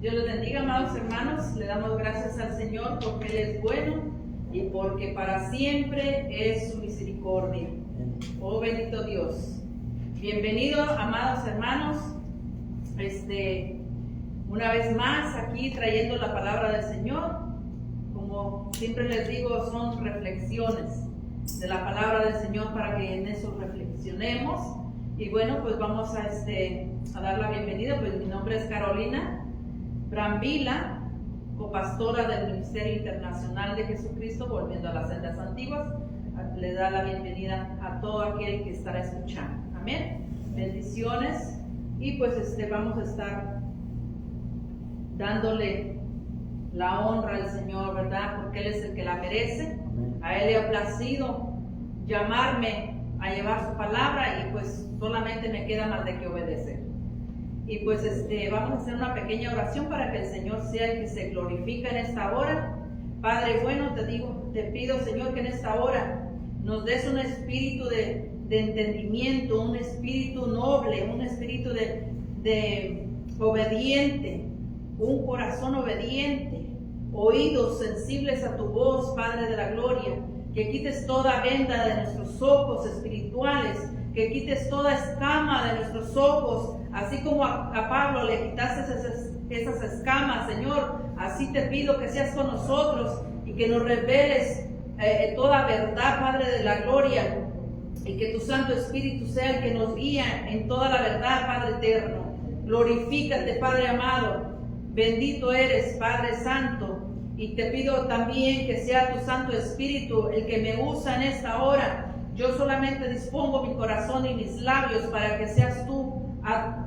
Dios les bendiga, amados hermanos. Le damos gracias al Señor porque Él es bueno y porque para siempre es su misericordia. Oh, bendito Dios. Bienvenidos, amados hermanos. Una vez más aquí trayendo la palabra del Señor. Como siempre les digo, son reflexiones de la palabra del Señor para que en eso reflexionemos. Y bueno, pues vamos a dar la bienvenida. Pues mi nombre es Carolina Brambila, copastora del Ministerio Internacional de Jesucristo, volviendo a las sendas antiguas. Le da la bienvenida a todo aquel que estará escuchando. Amén. Bendiciones. Y pues vamos a estar dándole la honra al Señor, ¿verdad? Porque Él es el que la merece. Amén. A Él le ha placido llamarme a llevar su palabra y pues solamente me queda más de que obedecer. Y pues vamos a hacer una pequeña oración para que el Señor sea el que se glorifique en esta hora. Padre bueno, te pido, Señor, que en esta hora nos des un espíritu de entendimiento, un espíritu noble, un espíritu de obediente, un corazón obediente, oídos sensibles a tu voz, Padre de la gloria. Que quites toda venda de nuestros ojos espirituales, que quites toda escama de nuestros ojos, así como a Pablo le quitaste esas escamas, Señor. Así te pido que seas con nosotros y que nos reveles toda verdad, Padre de la gloria, y que tu Santo Espíritu sea el que nos guía en toda la verdad, Padre eterno. Glorifícate, Padre amado, bendito eres, Padre Santo. Y te pido también que sea tu Santo Espíritu el que me usa en esta hora. Yo solamente dispongo mi corazón y mis labios para que seas tú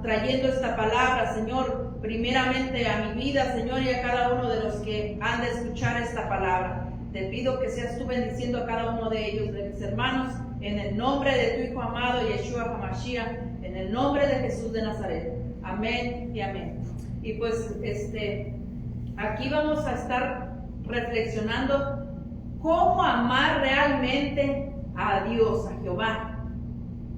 trayendo esta palabra, Señor, primeramente a mi vida, Señor, y a cada uno de los que han de escuchar esta palabra. Te pido que seas tú bendiciendo a cada uno de ellos, de mis hermanos, en el nombre de tu Hijo amado, Yeshua HaMashiach, en el nombre de Jesús de Nazaret. Amén y amén. Y pues aquí vamos a estar reflexionando cómo amar realmente a Dios, a Jehová,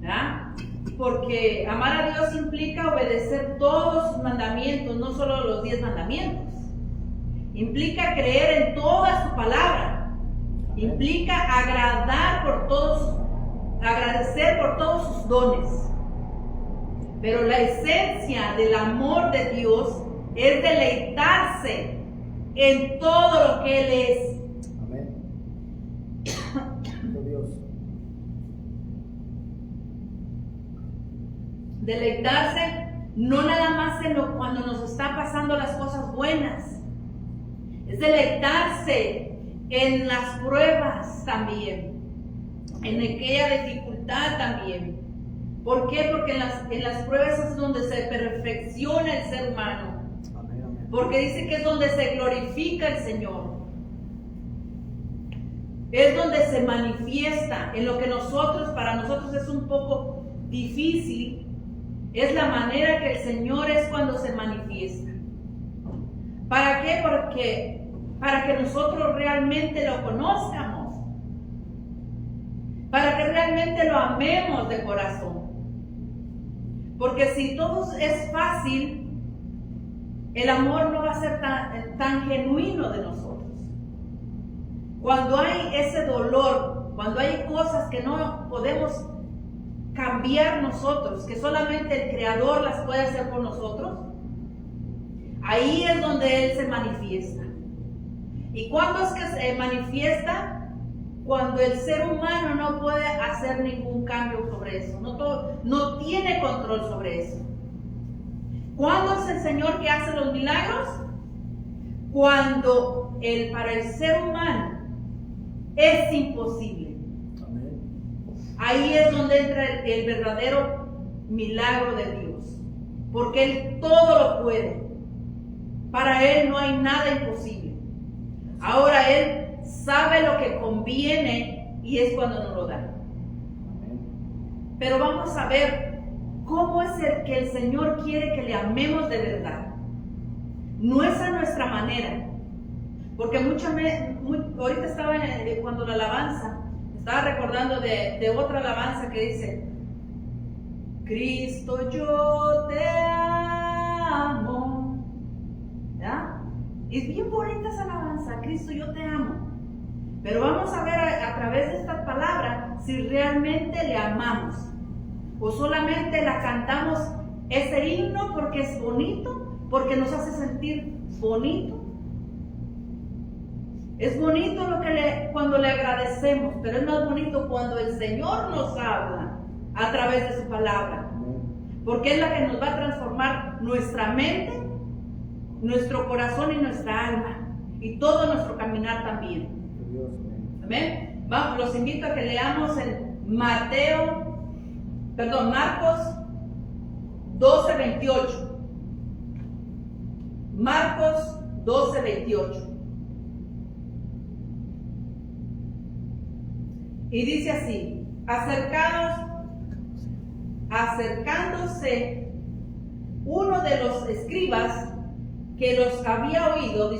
¿verdad? Porque amar a Dios implica obedecer todos sus mandamientos, no solo los 10 mandamientos. Implica creer en toda su palabra. Implica agradecer por todos sus dones. Pero la esencia del amor de Dios es deleitarse en todo lo que Él es. Amén. Dios. Deleitarse no nada más cuando nos están pasando las cosas buenas. Es deleitarse en las pruebas también. En aquella dificultad también. ¿Por qué? Porque en las pruebas es donde se perfecciona el ser humano. Porque dice que es donde se glorifica el Señor. Es donde se manifiesta en lo que para nosotros es un poco difícil. Es la manera que el Señor es cuando se manifiesta. ¿Para qué? Porque para que nosotros realmente lo conozcamos. Para que realmente lo amemos de corazón. Porque si todo es fácil, el amor no va a ser tan genuino de nosotros. Cuando hay ese dolor, cuando hay cosas que no podemos cambiar nosotros, que solamente el Creador las puede hacer por nosotros, ahí es donde Él se manifiesta. ¿Y cuándo es que se manifiesta? Cuando el ser humano no puede hacer ningún cambio sobre eso, no tiene control sobre eso. ¿Cuándo es el Señor que hace los milagros? Cuando para el ser humano es imposible. Amén. Ahí es donde entra el verdadero milagro de Dios. Porque Él todo lo puede. Para Él no hay nada imposible. Ahora Él sabe lo que conviene y es cuando nos lo da. Amén. Pero vamos a ver cómo es el que el Señor quiere que le amemos de verdad. No es a nuestra manera. Porque ahorita estaba cuando la alabanza, estaba recordando de otra alabanza que dice: Cristo, yo te amo Es bien bonita esa alabanza, Cristo, yo te amo. Pero vamos a ver a través de esta palabra si realmente le amamos. O solamente la cantamos ese himno porque es bonito, porque nos hace sentir bonito. Es bonito cuando le agradecemos, pero es más bonito cuando el Señor nos habla a través de su palabra. Porque es la que nos va a transformar nuestra mente, nuestro corazón y nuestra alma. Y todo nuestro caminar también. Amén. Vamos, los invito a que leamos en Marcos 12:28. Marcos 12:28. Y dice así: acercándose uno de los escribas que los había oído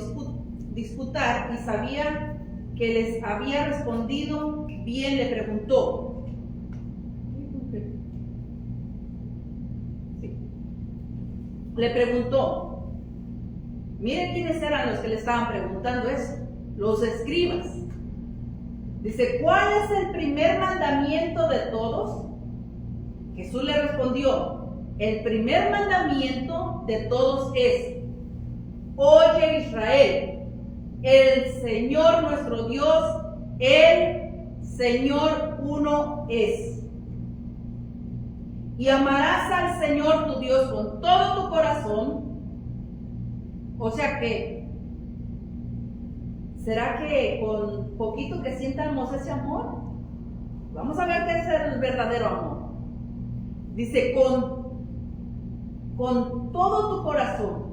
disputar y sabía que les había respondido bien, le preguntó. Le preguntó. Miren quiénes eran los que le estaban preguntando eso. Los escribas. Dice, ¿cuál es el primer mandamiento de todos? Jesús le respondió, el primer mandamiento de todos es: oye Israel, el Señor nuestro Dios, el Señor uno es. Y amarás al Señor tu Dios con todo tu corazón. O sea que, ¿será que con poquito que sientamos ese amor? Vamos a ver qué es el verdadero amor. Dice, con todo tu corazón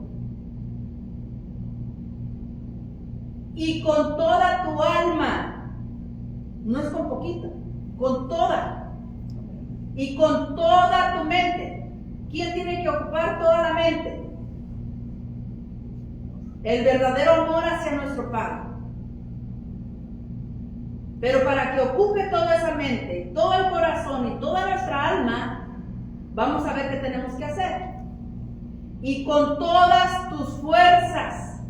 y con toda tu alma. No es con poquito, con toda. Y con toda tu mente. ¿Quién tiene que ocupar toda la mente? El verdadero amor hacia nuestro Padre. Pero para que ocupe toda esa mente, todo el corazón y toda nuestra alma, vamos a ver qué tenemos que hacer. Y con todas tus fuerzas.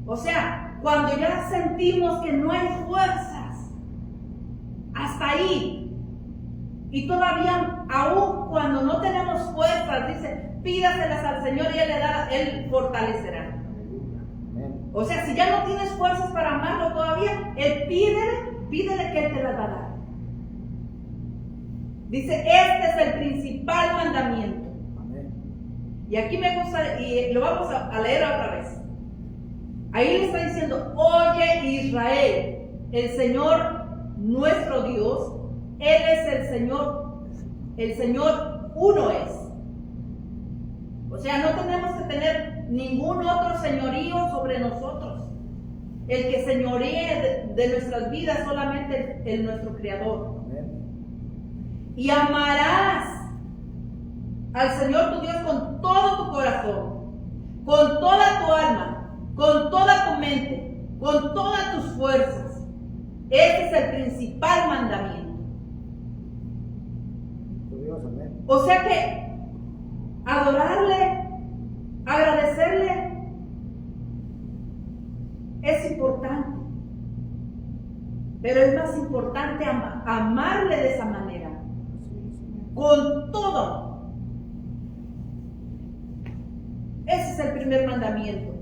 O sea, cuando ya sentimos que no hay fuerzas, hasta ahí. Y todavía, aún cuando no tenemos fuerzas, dice, pídaselas al Señor y Él fortalecerá. O sea, si ya no tienes fuerzas para amarlo todavía, Él pídele que Él te las va a dar. Dice, este es el principal mandamiento. Amén. Y aquí me gusta, y lo vamos a leer otra vez. Ahí le está diciendo, oye Israel, el Señor nuestro Dios, Él es el Señor uno es. O sea, no tenemos que tener ningún otro señorío sobre nosotros. El que señoree de nuestras vidas solamente el nuestro Creador. Y amarás al Señor tu Dios con todo tu corazón, con toda tu alma, con toda tu mente, con todas tus fuerzas. Ese es el principal mandamiento. O sea que adorarle, agradecerle, es importante. Pero es más importante amarle de esa manera. Con todo. Ese es el primer mandamiento.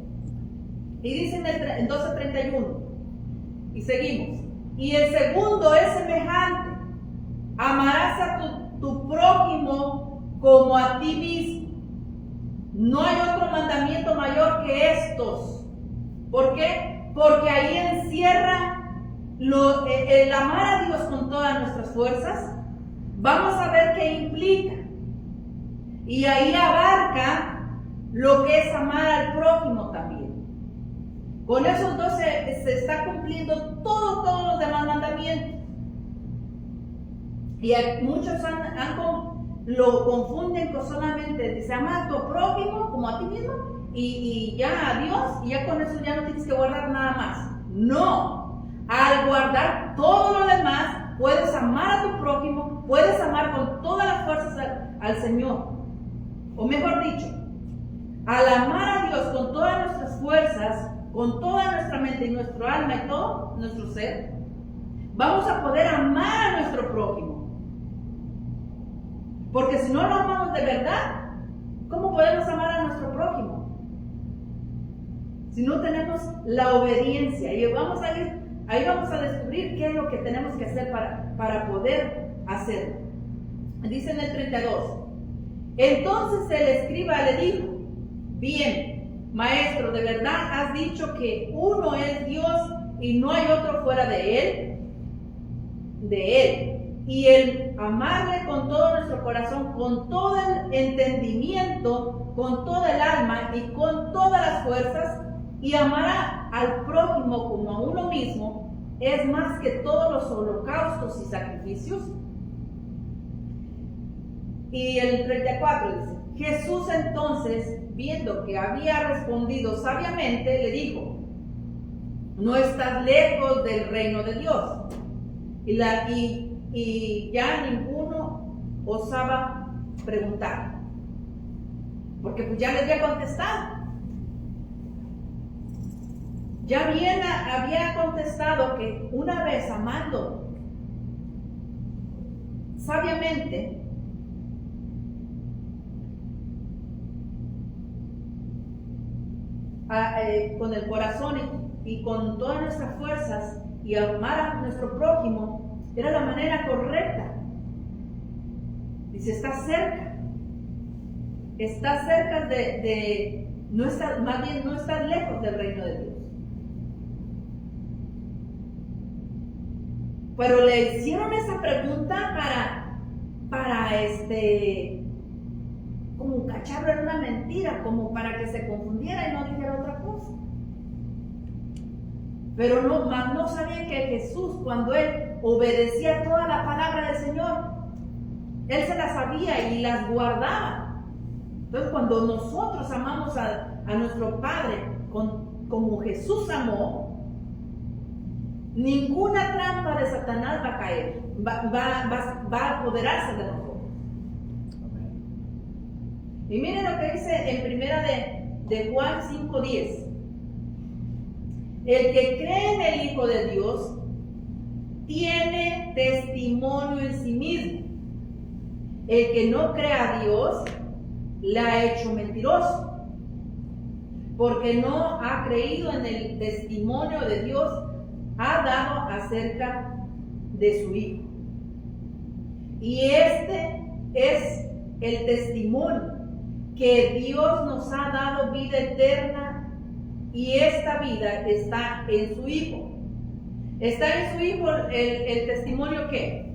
Y dice en 12:31. Y seguimos. Y el segundo es semejante. Amarás a tu prójimo como a ti mismo. No hay otro mandamiento mayor que estos. ¿Por qué? Porque ahí encierra el amar a Dios con todas nuestras fuerzas. Vamos a ver qué implica. Y ahí abarca lo que es amar al prójimo también. Con esos dos se está cumpliendo todos los demás mandamientos. Y muchos lo confunden con solamente, dice, ama a tu prójimo como a ti mismo y ya a Dios, y ya con eso ya no tienes que guardar nada más. No, al guardar todo lo demás, puedes amar a tu prójimo, puedes amar con todas las fuerzas al Señor. O mejor dicho, al amar a Dios con todas nuestras fuerzas, con toda nuestra mente y nuestro alma y todo nuestro ser, vamos a poder amar a nuestro prójimo. Porque si no lo amamos de verdad, ¿cómo podemos amar a nuestro prójimo? Si no tenemos la obediencia. Y vamos a ir, ahí vamos a descubrir qué es lo que tenemos que hacer para poder hacerlo. Dice en el 32. Entonces el escriba le dijo: bien, maestro, ¿de verdad has dicho que uno es Dios y no hay otro fuera de él? Y el amarle con todo nuestro corazón, con todo el entendimiento, con toda el alma y con todas las fuerzas, y amará al prójimo como a uno mismo, es más que todos los holocaustos y sacrificios. Y el 34 dice: Jesús entonces, viendo que había respondido sabiamente, le dijo: no estás lejos del reino de Dios. Y ya ninguno osaba preguntar, porque pues ya les había contestado. Ya bien había contestado que una vez amando sabiamente, con el corazón y con todas nuestras fuerzas, y amar a nuestro prójimo era la manera correcta. Dice, está cerca no está, más bien no está lejos del reino de Dios. Pero le hicieron esa pregunta para como cacharlo en una mentira, como para que se confundiera y no dijera otra cosa. Pero no sabían que Jesús, cuando él obedecía toda la palabra del Señor, él se las sabía y las guardaba. Entonces, cuando nosotros amamos a nuestro Padre como Jesús amó, ninguna trampa de Satanás va a caer, va a apoderarse de nosotros. Y miren lo que dice en primera de Juan 5:10. El que cree en el Hijo de Dios tiene testimonio en sí mismo. El que no cree a Dios la ha hecho mentiroso, porque no ha creído en el testimonio de Dios ha dado acerca de su Hijo. Y este es el testimonio, que Dios nos ha dado vida eterna, y esta vida está en su Hijo. Está en su Hijo el testimonio que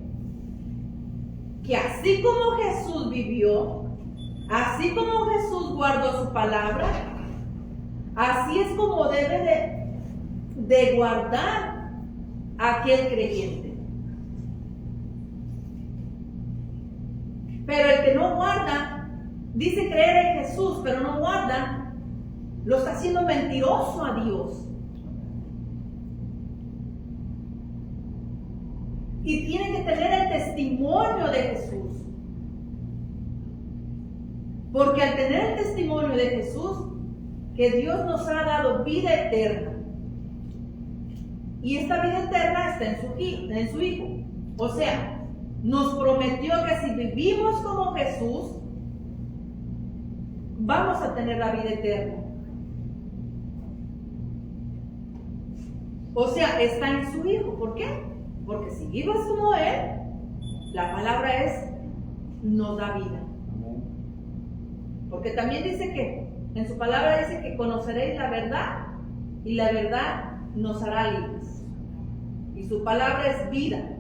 así como Jesús vivió, así como Jesús guardó su palabra, así es como debe de guardar aquel creyente. Pero el que no guarda, dice creer en Jesús, pero no guarda, lo está haciendo mentiroso a Dios. Y tiene que tener el testimonio de Jesús. Porque al tener el testimonio de Jesús, que Dios nos ha dado vida eterna, y esta vida eterna está en su Hijo. O sea, nos prometió que si vivimos como Jesús, vamos a tener la vida eterna. O sea, está en su Hijo. ¿Por qué? Porque si vivas como Él, la palabra nos da vida. Porque también dice que, en su palabra dice que conoceréis la verdad, y la verdad nos hará libres. Y su palabra es vida.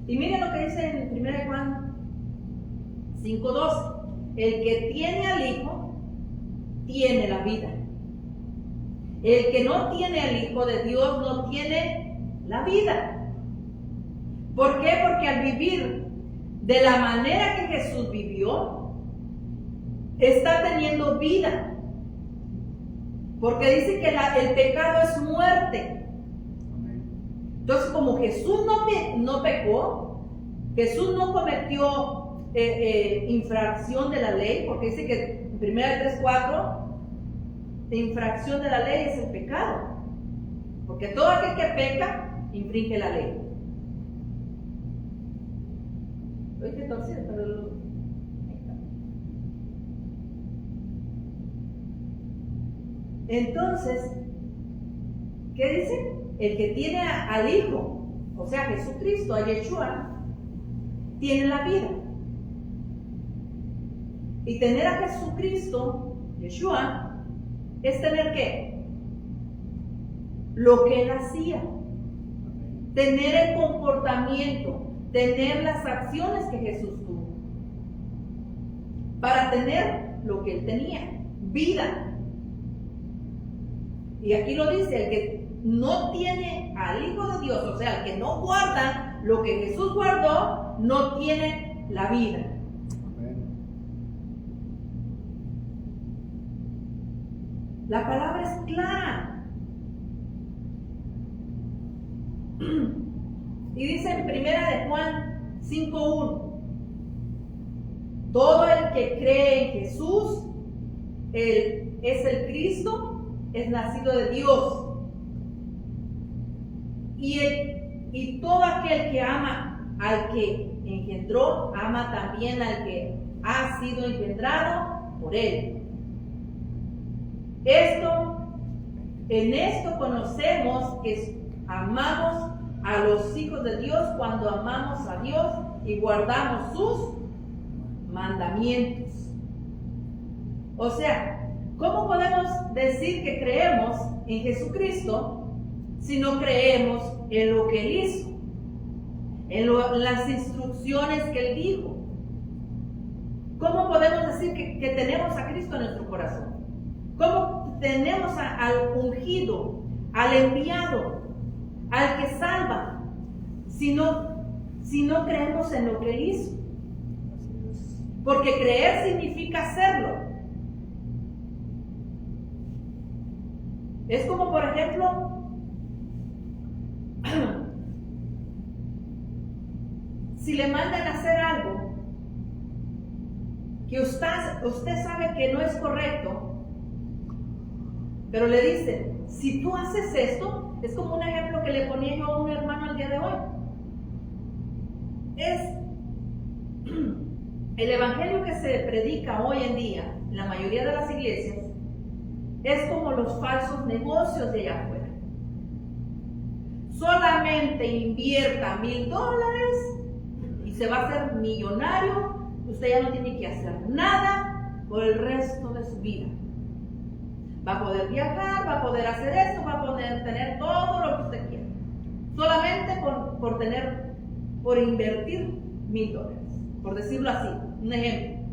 Y miren lo que dice en 1 Juan 5:12. El que tiene al Hijo, tiene la vida. El que no tiene al Hijo de Dios no tiene la vida. ¿Por qué? Porque al vivir de la manera que Jesús vivió, está teniendo vida. Porque dice que el pecado es muerte. Entonces, como Jesús no pecó, Jesús no cometió infracción de la ley, porque dice que en 1 3:4, infracción de la ley es el pecado. Porque todo aquel que peca, infringe la ley. Oye, entonces, entonces, ¿qué dice? El que tiene al Hijo, o sea, Jesucristo, a Yeshua, tiene la vida. Y tener a Jesucristo, Yeshua, es tener ¿qué? Lo que Él hacía. Tener el comportamiento, tener las acciones que Jesús tuvo. Para tener lo que Él tenía, vida. Y aquí lo dice, el que no tiene al Hijo de Dios, o sea, el que no guarda lo que Jesús guardó, no tiene la vida. La palabra es clara. Y dice en 1 de Juan 5:1, todo el que cree en Jesús, Él es el Cristo, es nacido de Dios. Y todo aquel que ama al que engendró, ama también al que ha sido engendrado por Él. En esto conocemos que amamos a los hijos de Dios cuando amamos a Dios y guardamos sus mandamientos. O sea, ¿cómo podemos decir que creemos en Jesucristo si no creemos en lo que Él hizo? En las instrucciones que Él dijo. ¿Cómo podemos decir que tenemos a Cristo en nuestro corazón? ¿Cómo tenemos al ungido, al enviado, al que salva, si no creemos en lo que Él hizo? Porque creer significa hacerlo. Es como, por ejemplo, si le mandan a hacer algo que usted sabe que no es correcto, pero le dicen, si tú haces esto, es como un ejemplo que le ponía yo a un hermano el día de hoy. Es el evangelio que se predica hoy en día en la mayoría de las iglesias, es como los falsos negocios de allá afuera. Solamente invierta $1,000 y se va a hacer millonario. Usted ya no tiene que hacer nada por el resto de su vida. Va a poder viajar, va a poder hacer esto, va a poder tener todo lo que usted quiera. Solamente por invertir $1,000, por decirlo así, un ejemplo.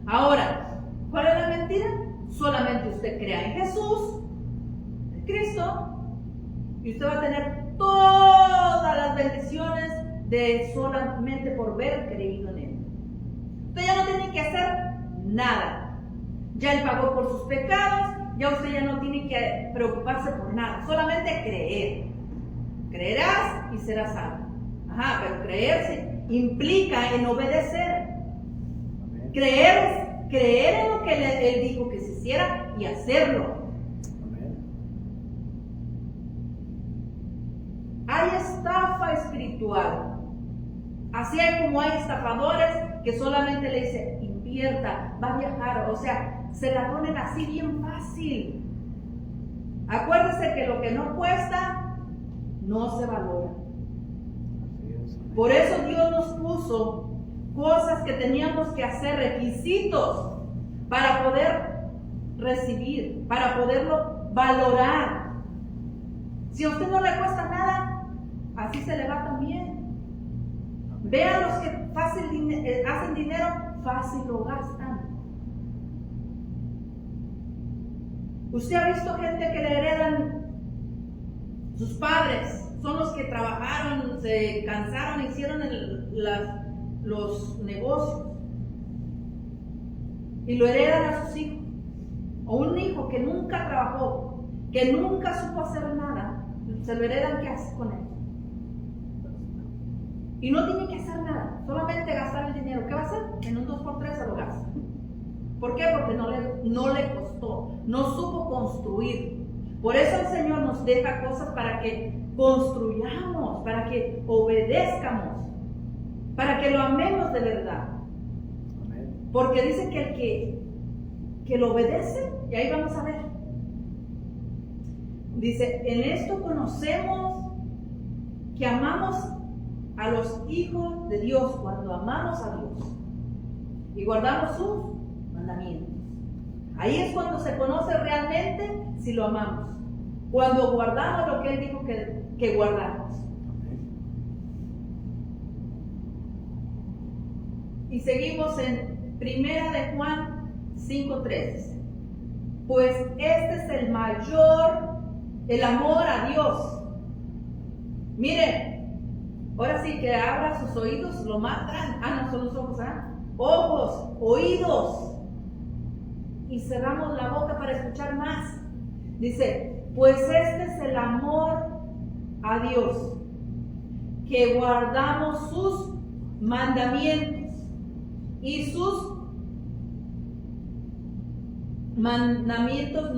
Ahora, ¿cuál es la mentira? Solamente usted crea en Jesús, en Cristo, y usted va a tener todas las bendiciones de solamente por haber creído en Él. Usted ya no tiene que hacer nada. Ya Él pagó por sus pecados, ya usted ya no tiene que preocuparse por nada, solamente creer. Creerás y serás salvo. Ajá, pero creer implica en obedecer. Creer en lo que Él dijo que se hiciera y hacerlo. Hay estafa espiritual. Así hay como hay estafadores que solamente le dicen, invierta, va a viajar, o sea, se la ponen así bien fácil. Acuérdese que lo que no cuesta, no se valora. Por eso Dios nos puso cosas que teníamos que hacer, requisitos, para poder recibir, para poderlo valorar. Si a usted no le cuesta nada, así se le va también. Vean los que fácil hacen dinero, fácil lo gastan. Usted ha visto gente que le heredan sus padres, son los que trabajaron, se cansaron, hicieron los negocios y lo heredan a sus hijos. O un hijo que nunca trabajó, que nunca supo hacer nada, se lo heredan. ¿Qué hace con él? y no tiene que hacer nada, solamente gastar el dinero. ¿Qué va a hacer? En un 2x3 se lo gasta. ¿Por qué? Porque no le costó, no supo construir. Por eso el Señor nos deja cosas para que construyamos, para que obedezcamos, para que lo amemos de verdad. Porque dice que el que lo obedece, y ahí vamos a ver. Dice, en esto conocemos que amamos a los hijos de Dios cuando amamos a Dios y guardamos sus mandamientos. Ahí es cuando se conoce realmente si lo amamos. Cuando guardamos lo que Él dijo que guardamos. Y seguimos en 1 de Juan 5:3. Pues este es el amor a Dios. Miren, ahora sí que abra sus oídos lo más grande. No son los ojos, ojos, oídos. Y cerramos la boca para escuchar más. Dice, pues este es el amor a Dios, que guardamos sus mandamientos, y sus mandamientos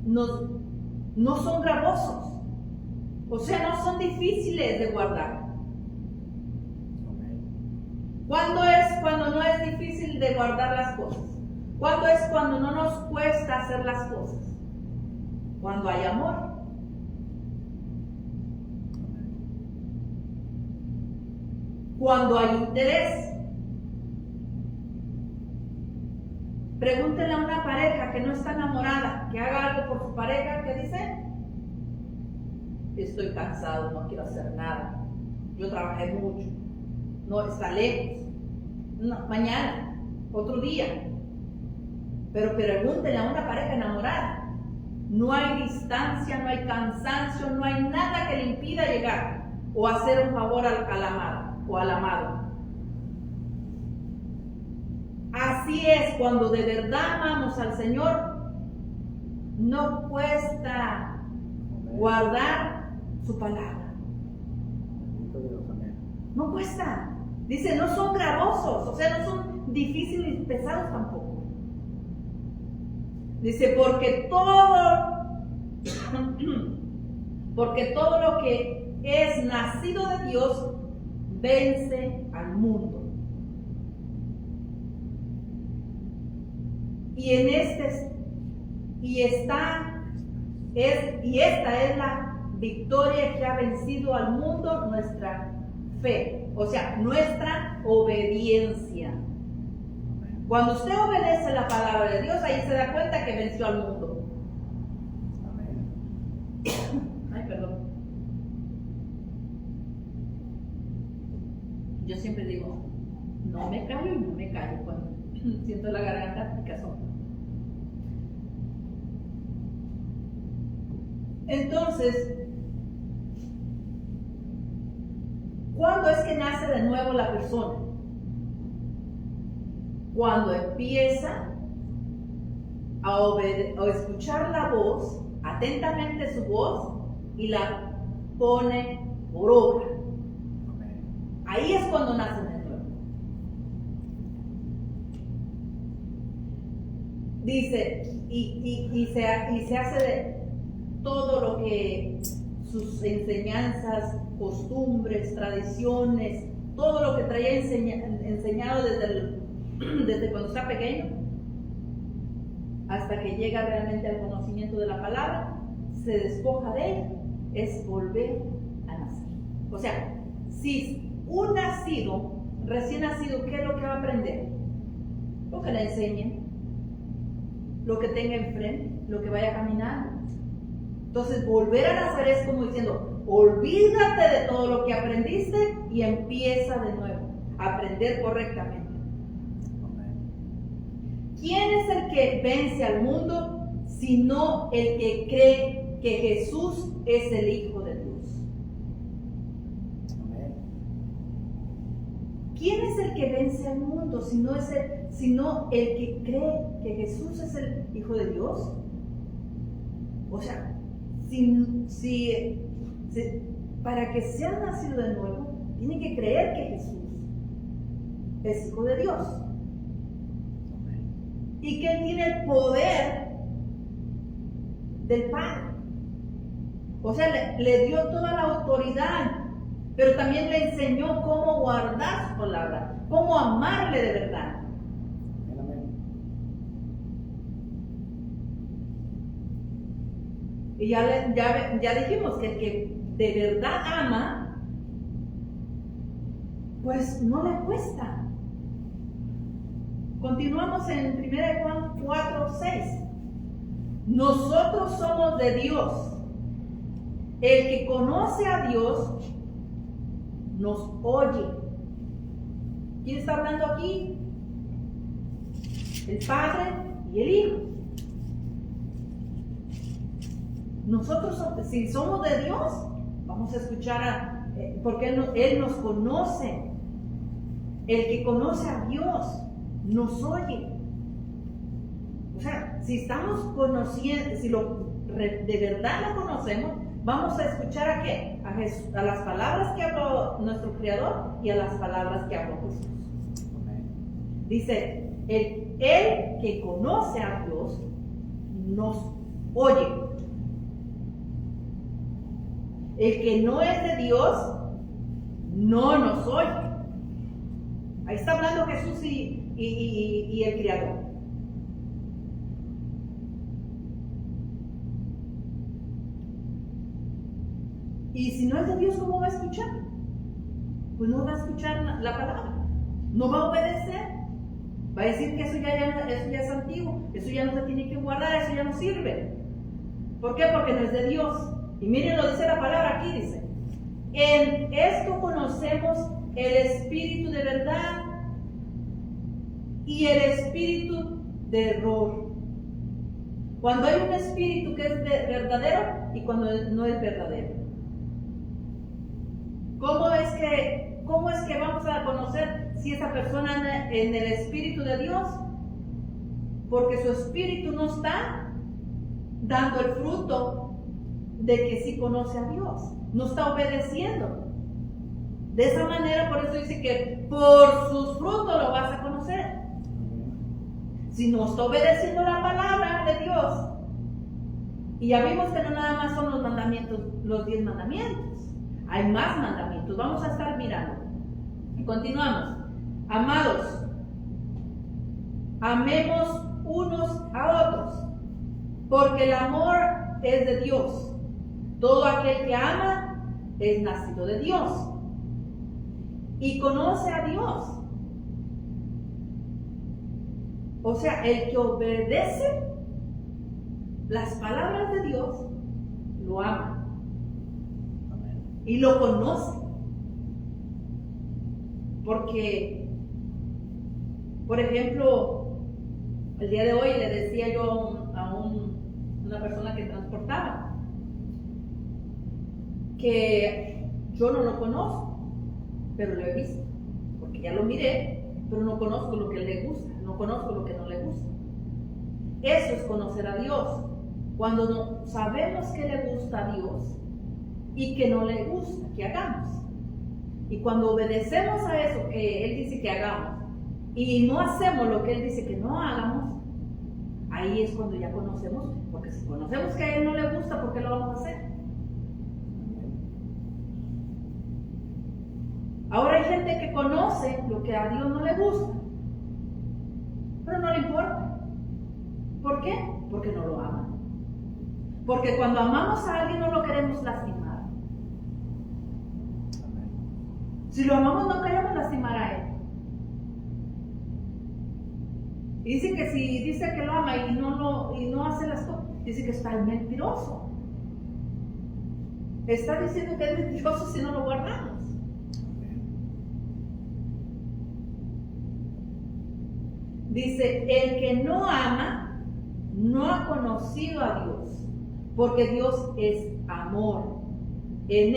no son gravosos, o sea, no son difíciles de guardar. ¿Cuándo es cuando no es difícil de guardar las cosas? ¿Cuándo es cuando no nos cuesta hacer las cosas? Cuando hay amor. Cuando hay interés. Pregúntenle a una pareja que no está enamorada, que haga algo por su pareja, ¿qué dice? Estoy cansado, no quiero hacer nada. Yo trabajé mucho. No, está lejos. No, mañana, otro día. Pero pregúntenle a una pareja enamorada. No hay distancia, no hay cansancio, no hay nada que le impida llegar o hacer un favor al amado o al amado. Así es, cuando de verdad amamos al Señor, no cuesta guardar su palabra. No cuesta. Dice, no son gravosos, o sea, no son difíciles y pesados tampoco. Dice, porque todo lo que es nacido de Dios vence al mundo. Y esta es la victoria que ha vencido al mundo, nuestra fe, o sea, nuestra obediencia. Cuando usted obedece la palabra de Dios, ahí se da cuenta que venció al mundo. Ay, perdón. Yo siempre digo, no me callo y no me callo cuando siento la garganta picazón. Entonces, ¿cuándo es que nace de nuevo la persona? Cuando empieza a escuchar la voz, atentamente su voz, y la pone por obra. Ahí es cuando nace de nuevo. Dice, y se hace de todo lo que sus enseñanzas, costumbres, tradiciones, todo lo que traía enseñado desde cuando está pequeño hasta que llega realmente al conocimiento de la palabra, se despoja de ella. Es volver a nacer. O sea, si un nacido, recién nacido, ¿qué es lo que va a aprender? Lo que le enseñen, lo que tenga enfrente, lo que vaya caminando. Entonces, volver a nacer es como diciendo, olvídate de todo lo que aprendiste y empieza de nuevo a aprender correctamente. ¿Quién es el que vence al mundo sino el que cree que Jesús es el Hijo de Dios? ¿Quién es el que vence al mundo sino el que cree que Jesús es el Hijo de Dios? O sea, para que sea nacido de nuevo, tiene que creer que Jesús es Hijo de Dios. Y que Él tiene el poder del Padre. O sea, le dio toda la autoridad, pero también le enseñó cómo guardar su palabra, cómo amarle de verdad. Y ya dijimos que el que de verdad ama, pues no le cuesta. Continuamos en 1 Juan 4:6. Nosotros somos de Dios. El que conoce a Dios nos oye. ¿Quién está hablando aquí? El Padre y el Hijo. Nosotros, si somos de Dios, vamos a escuchar porque Él nos conoce. El que conoce a Dios nos oye. O sea, si estamos conociendo, si de verdad lo conocemos, vamos a escuchar ¿a qué? A Jesús, a las palabras que habló nuestro Creador y a las palabras que habló Jesús. Dice, el que conoce a Dios nos oye. El que no es de Dios no nos oye. Ahí está hablando Jesús y el Creador. Y si no es de Dios, ¿cómo va a escuchar? Pues no va a escuchar la palabra, no va a obedecer, va a decir que eso ya es antiguo, eso ya no se tiene que guardar, eso ya no sirve. ¿Por qué? Porque no es de Dios. Y miren lo dice la palabra aquí, dice, en esto conocemos el espíritu de verdad y el espíritu de error. Cuando hay un espíritu que es verdadero y cuando no es verdadero. ¿Cómo es que vamos a conocer si esa persona anda en el espíritu de Dios? Porque su espíritu no está dando el fruto de que sí conoce a Dios, no está obedeciendo. De esa manera, por eso dice que por sus frutos lo vas a conocer. Si no está obedeciendo la palabra de Dios, y ya vimos que no nada más son los mandamientos, los 10 mandamientos, hay más mandamientos, vamos a estar mirando. Y continuamos. Amados, amemos unos a otros, porque el amor es de Dios. Todo aquel que ama es nacido de Dios y conoce a Dios. O sea, el que obedece las palabras de Dios lo ama y lo conoce. Porque, por ejemplo, el día de hoy le decía yo a una persona que transportaba que yo no lo conozco, pero lo he visto, porque ya lo miré, pero no conozco lo que le gusta, no conozco lo que no le gusta. Eso es conocer a Dios, cuando no sabemos que le gusta a Dios y que no le gusta que hagamos. Y cuando obedecemos a eso que Él dice que hagamos y no hacemos lo que Él dice que no hagamos, ahí es cuando ya conocemos, porque si conocemos que a Él no le gusta, ¿por qué lo vamos a hacer? Ahora hay gente que conoce lo que a Dios no le gusta, pero no le importa. ¿Por qué? Porque no lo ama. Porque cuando amamos a alguien no lo queremos lastimar. Si lo amamos no queremos lastimar a Él. Y dice que si dice que lo ama y no hace las cosas, dice que está mentiroso. Está diciendo que es mentiroso si no lo guardamos. Dice, el que no ama no ha conocido a Dios, porque Dios es amor. En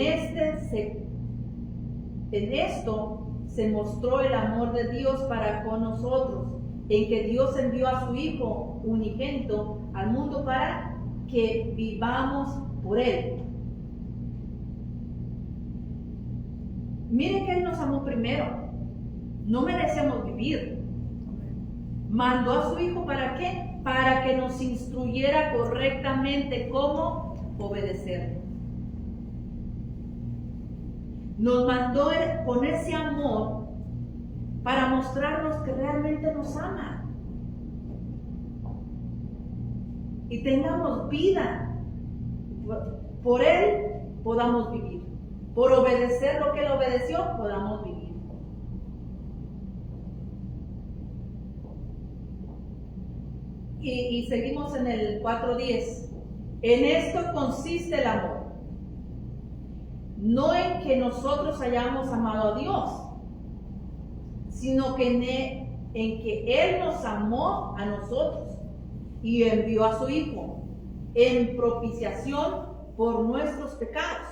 esto se mostró el amor de Dios para con nosotros, en que Dios envió a su Hijo unigénito al mundo para que vivamos por Él. Mire que Él nos amó primero. No merecemos vivir. Mandó a su Hijo ¿para qué? Para que nos instruyera correctamente cómo obedecer. Nos mandó con ese amor para mostrarnos que realmente nos ama. Y tengamos vida. Por Él podamos vivir. Por obedecer lo que Él obedeció, podamos vivir. Y seguimos en el 4:10. En esto consiste el amor. No en que nosotros hayamos amado a Dios, sino que en que Él nos amó a nosotros y envió a su Hijo en propiciación por nuestros pecados.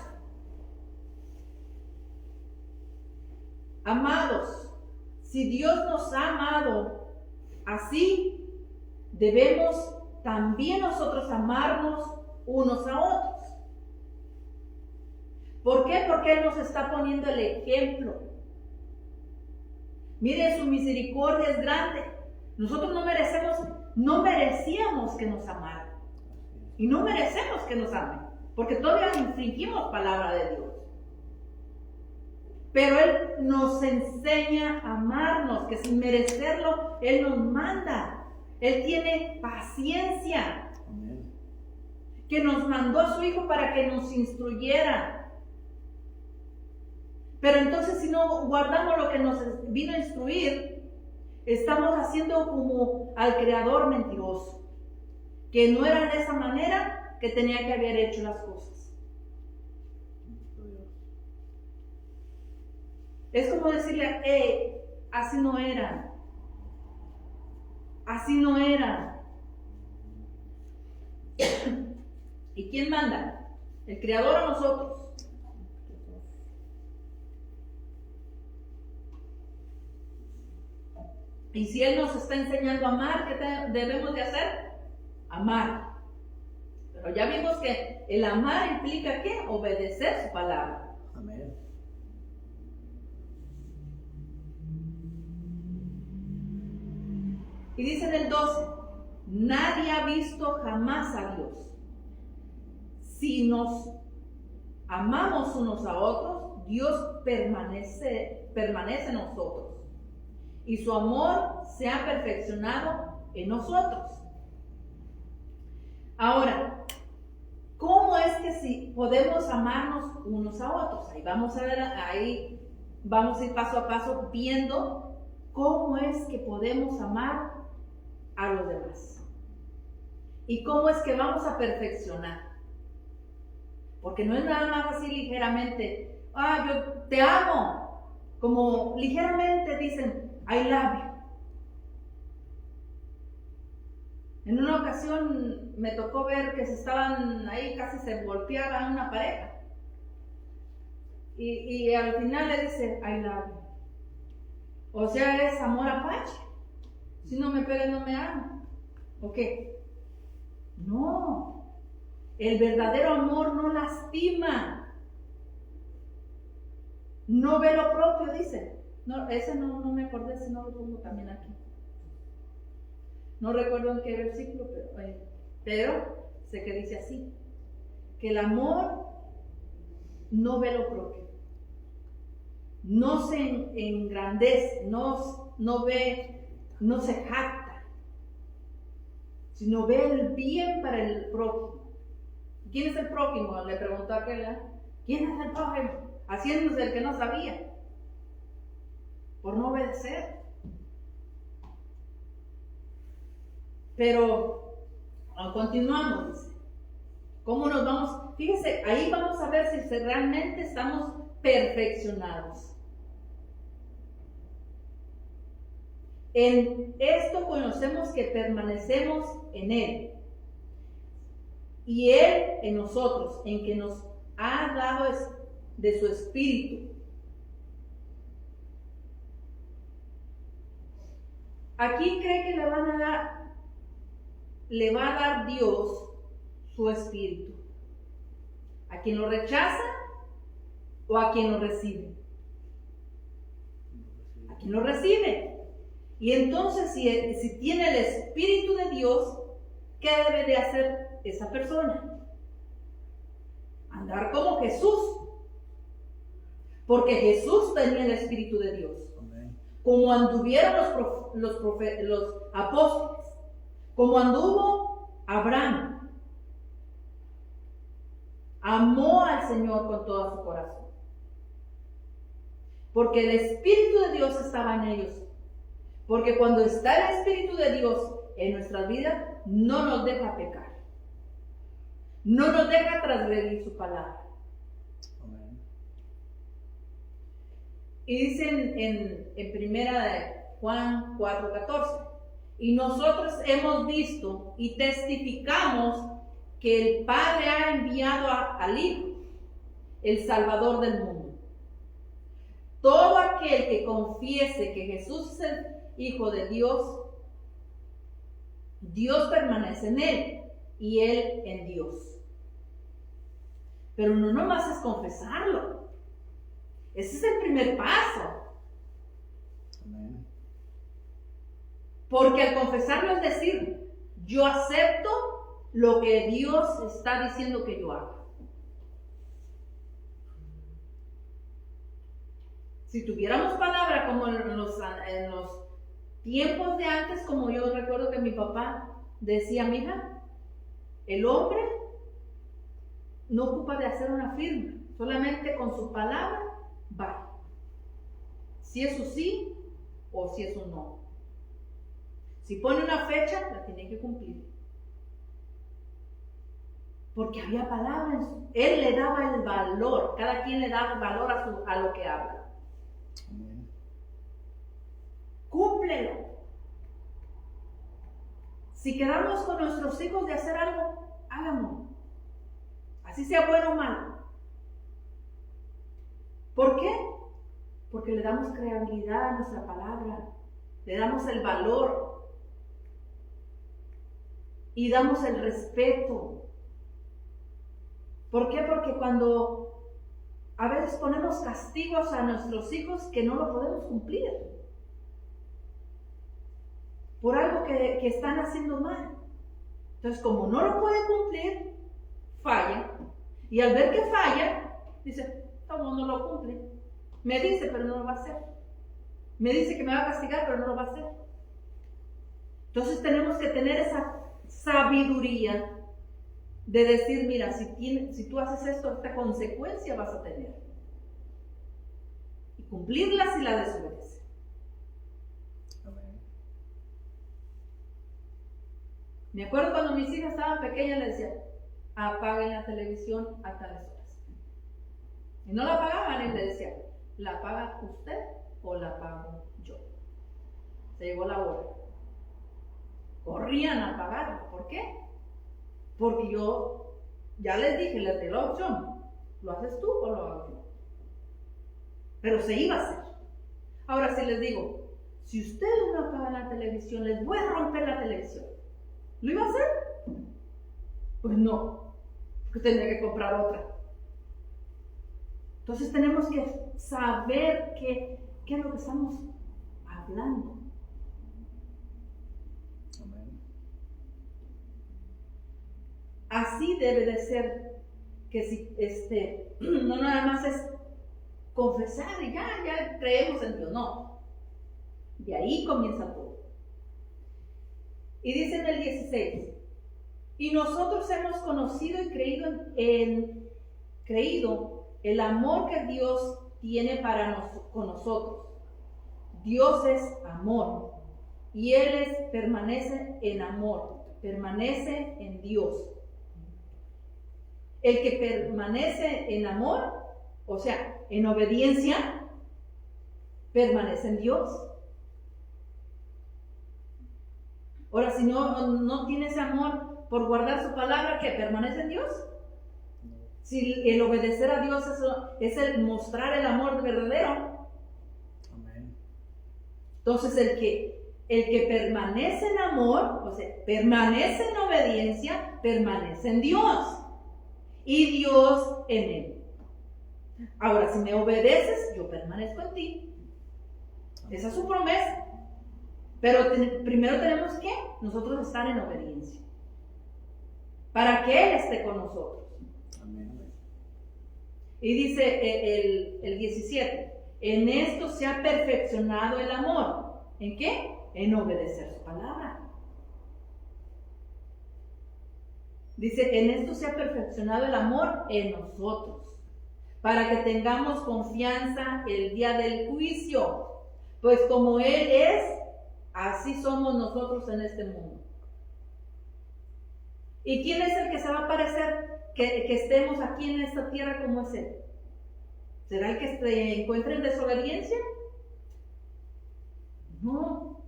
Amados, si Dios nos ha amado así, debemos también nosotros amarnos unos a otros. ¿Por qué? Porque Él nos está poniendo el ejemplo. Mire, su misericordia es grande. Nosotros no merecíamos que nos amaran. Y no merecemos que nos amen, porque todavía infringimos palabra de Dios. Pero Él nos enseña a amarnos, que sin merecerlo, Él nos manda. Él tiene paciencia. Amén. Que nos mandó a su Hijo para que nos instruyera. Pero entonces si no guardamos lo que nos vino a instruir, estamos haciendo como al Creador mentiroso, que no era de esa manera que tenía que haber hecho las cosas. Es como decirle, así no era. Así no era. ¿Y quién manda? ¿El Creador o nosotros? Y si Él nos está enseñando a amar, ¿qué debemos de hacer? Amar. Pero ya vimos que el amar implica ¿qué? Obedecer su palabra. Amén. Y dice en el 12, nadie ha visto jamás a Dios. Si nos amamos unos a otros, Dios permanece en nosotros. Y su amor se ha perfeccionado en nosotros. Ahora, ¿cómo es que si podemos amarnos unos a otros? Ahí vamos a ir paso a paso viendo cómo es que podemos amar a los demás. Y cómo es que vamos a perfeccionar. Porque no es nada más así ligeramente, yo te amo. Como ligeramente dicen, I love you. En una ocasión me tocó ver que casi se golpeaban una pareja. Y al final le dice, I love you. O sea, es amor apache. Si no me pega, no me ama. ¿O qué? No. El verdadero amor no lastima. No ve lo propio, dice. No, ese no me acordé, si no lo pongo también aquí. No recuerdo en qué versículo, pero sé que dice así. Que el amor no ve lo propio. No se engrandece, no se jacta, sino ve el bien para el prójimo. ¿Quién es el prójimo? Le preguntó aquel. ¿Quién es el prójimo? Haciéndose el que no sabía, por no obedecer. Pero continuamos, dice. ¿Cómo nos vamos? Fíjese, ahí vamos a ver si realmente estamos perfeccionados. En esto conocemos que permanecemos en Él y Él en nosotros, en que nos ha dado de su Espíritu. Aquí cree que le va a dar Dios su Espíritu. ¿A quien lo rechaza o a quien lo recibe? quien lo recibe. Y entonces, si tiene el Espíritu de Dios, ¿qué debe de hacer esa persona? Andar como Jesús. Porque Jesús tenía el Espíritu de Dios. Como anduvieron los apóstoles, como anduvo Abraham, amó al Señor con todo su corazón, porque el Espíritu de Dios estaba en ellos. Porque cuando está el Espíritu de Dios en nuestras vidas, no nos deja pecar, no nos deja transgredir su palabra. Y dicen en primera de Juan 4:14, y nosotros hemos visto y testificamos que el Padre ha enviado al Hijo, el Salvador del mundo. Todo aquel que confiese que Jesús es el Hijo de Dios, Dios permanece en él y él en Dios. Pero no nomás es confesarlo. Ese es el primer paso. Amén. Porque al confesarlo es decir, yo acepto lo que Dios está diciendo que yo haga. Si tuviéramos palabra como en los tiempos de antes, como yo recuerdo que mi papá decía, mija, el hombre no ocupa de hacer una firma, solamente con su palabra va. Si es un sí o si es un no. Si pone una fecha, la tiene que cumplir. Porque había palabras, él le daba el valor, cada quien le daba el valor a lo que habla. Amén. Cúmplelo. Si quedamos con nuestros hijos de hacer algo, háganlo. Así sea bueno o malo. ¿Por qué? Porque le damos credibilidad a nuestra palabra, le damos el valor y damos el respeto. ¿Por qué? Porque cuando a veces ponemos castigos a nuestros hijos que no lo podemos cumplir por algo que están haciendo mal. Entonces, como no lo puede cumplir, falla. Y al ver que falla, dice, todo no lo cumple. Me dice, pero no lo va a hacer. Me dice que me va a castigar, pero no lo va a hacer. Entonces tenemos que tener esa sabiduría de decir, mira, si tú haces esto, esta consecuencia vas a tener. Y cumplirla si la desobedeces. Me acuerdo cuando mis hijas estaban pequeñas, les decía, apaguen la televisión a tales horas. Y no la apagaban, y le decía, ¿la apaga usted o la apago yo? Se llegó la hora. Corrían a apagarla. ¿Por qué? Porque yo ya les dije, les di la opción. ¿Lo haces tú o lo hago yo? Pero se iba a hacer. Ahora si les digo, si ustedes no apagan la televisión, les voy a romper la televisión. ¿Lo iba a hacer? Pues no, porque tendría que comprar otra. Entonces tenemos que saber qué es lo que estamos hablando. Amén. Así debe de ser, que si no nada más es confesar y ya creemos en Dios, no. De ahí comienza todo. Y dice en el 16, y nosotros hemos conocido y creído el amor que Dios tiene con nosotros. Dios es amor y Él permanece en amor, permanece en Dios. El que permanece en amor, o sea, en obediencia, permanece en Dios. Ahora, si no tienes amor por guardar su palabra, ¿qué? ¿Permanece en Dios? Si el obedecer a Dios es el mostrar el amor verdadero. Amén. Entonces el que permanece en amor, o sea, permanece en obediencia, permanece en Dios. Y Dios en él. Ahora, si me obedeces, yo permanezco en ti. Esa es su promesa. Pero primero tenemos que nosotros estar en obediencia, para que Él esté con nosotros. Amén. Y dice el 17, en esto se ha perfeccionado el amor. ¿En qué? En obedecer su palabra. Dice, en esto se ha perfeccionado el amor en nosotros, para que tengamos confianza el día del juicio. Pues como Él es, así somos nosotros en este mundo. ¿Y quién es el que se va a parecer que estemos aquí en esta tierra como es Él? ¿Será el que se encuentre en desobediencia? No.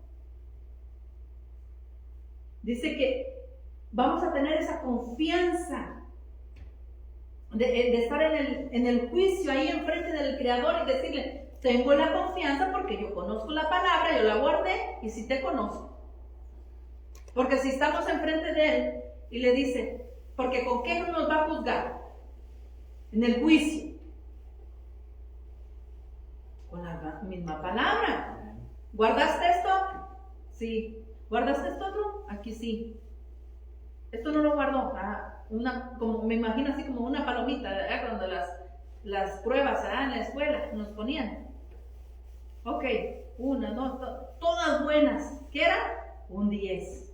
Dice que vamos a tener esa confianza de estar en el juicio ahí enfrente del Creador y decirle, tengo la confianza porque yo conozco la palabra, yo la guardé y sí te conozco. Porque si estamos enfrente de Él y le dice, porque ¿con qué nos va a juzgar? En el juicio. Con la misma palabra. ¿Guardaste esto? Sí. ¿Guardaste esto otro? Aquí sí. Esto no lo guardó. Como, me imagino así como una palomita, ¿verdad? Cuando las pruebas en la escuela nos ponían. Ok, 1, 2, todas buenas. ¿Qué era? Un 10.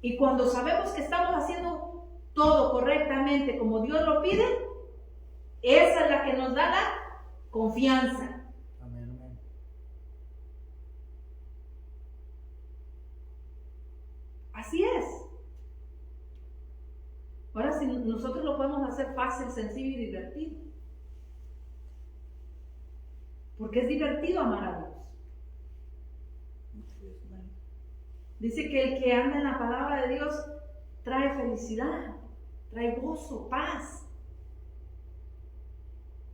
Y cuando sabemos que estamos haciendo todo correctamente como Dios lo pide, esa es la que nos da la confianza. Amén, amén. Así es. Ahora, si nosotros lo podemos hacer fácil, sencillo y divertido. Porque es divertido amar a Dios. Dice que el que anda en la palabra de Dios trae felicidad, trae gozo, paz.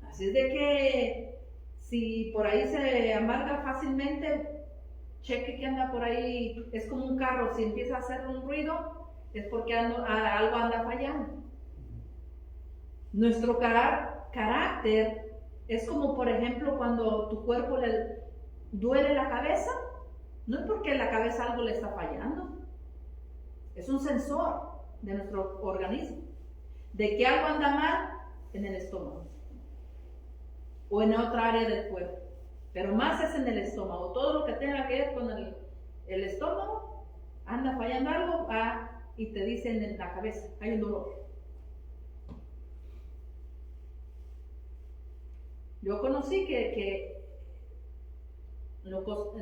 Así es de que si por ahí se amarga fácilmente, cheque que anda por ahí, es como un carro, si empieza a hacer un ruido, es porque algo anda fallando. Nuestro carácter es como, por ejemplo, cuando tu cuerpo le duele la cabeza, no es porque la cabeza algo le está fallando, es un sensor de nuestro organismo, de que algo anda mal en el estómago o en otra área del cuerpo, pero más es en el estómago. Todo lo que tenga que ver con el estómago, anda fallando algo y te dicen en la cabeza, hay un dolor. Yo conocí que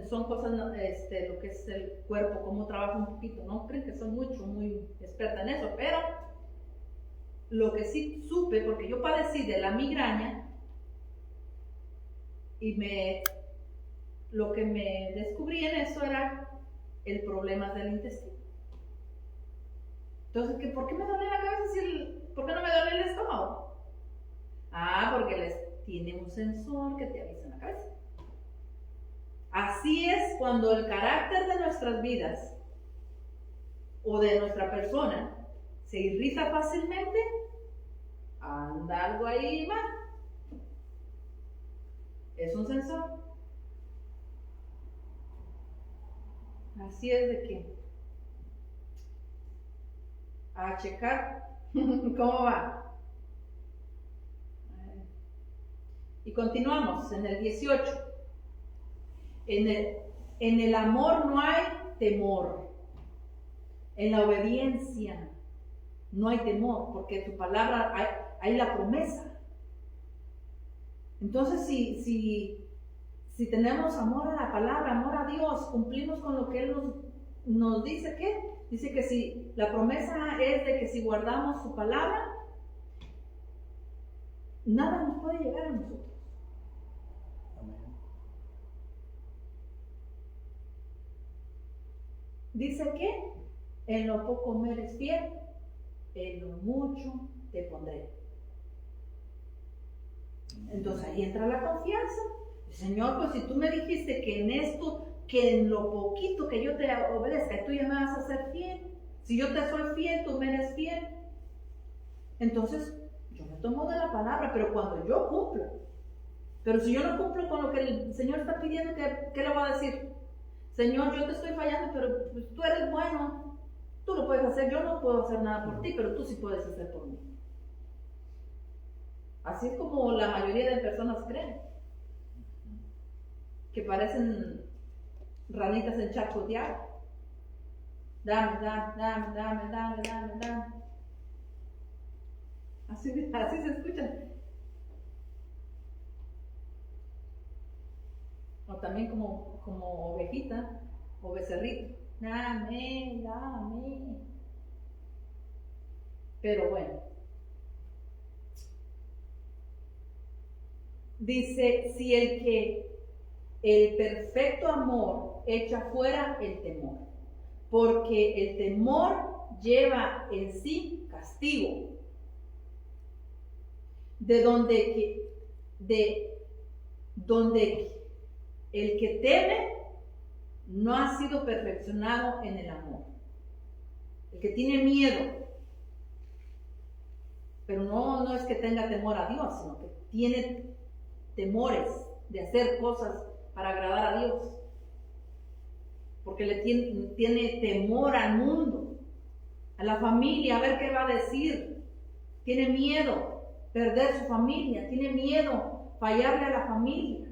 son cosas, lo que es el cuerpo, cómo trabaja un poquito, no creen que soy muy experta en eso, pero lo que sí supe, porque yo padecí de la migraña, y lo que me descubrí en eso era el problema del intestino. Entonces, ¿por qué me duele la cabeza? ¿Por qué no me duele el estómago? Porque tiene un sensor que te avisa en la cabeza. Así es cuando el carácter de nuestras vidas o de nuestra persona se irrita fácilmente, anda algo ahí mal. Es un sensor. Así es de que a checar cómo va. Y continuamos en el 18. En el amor no hay temor. En la obediencia no hay temor, porque tu palabra hay la promesa. Entonces, si tenemos amor a la palabra, amor a Dios, cumplimos con lo que Él nos dice, ¿qué? Dice que si la promesa es de que si guardamos su palabra, nada nos puede llegar a nosotros. Amén. Dice que en lo poco me eres fiel, en lo mucho te pondré. Entonces ahí entra la confianza. Señor, pues si tú me dijiste que en esto, que en lo poquito que yo te obedezca, tú ya me vas a ser fiel. Si yo te soy fiel, tú me eres fiel. Entonces yo me tomo de la palabra, pero cuando yo cumplo, Pero si yo no cumplo con lo que el Señor está pidiendo, ¿qué le voy a decir? Señor, yo te estoy fallando, pero pues, tú eres bueno, tú lo puedes hacer, yo no puedo hacer nada por ti, pero tú sí puedes hacer por mí. Así es como la mayoría de personas creen, que parecen ranitas en charcos de agua. Dame. Así se escucha. O también como ovejita o becerrito. Dame. Pero bueno. Dice, si el perfecto amor echa fuera el temor, porque el temor lleva en sí castigo, de donde el que teme no ha sido perfeccionado en el amor. El que tiene miedo, pero no es que tenga temor a Dios, sino que tiene temores de hacer cosas para agradar a Dios, porque le tiene temor al mundo, a la familia, a ver qué va a decir. Tiene miedo perder su familia, tiene miedo fallarle a la familia.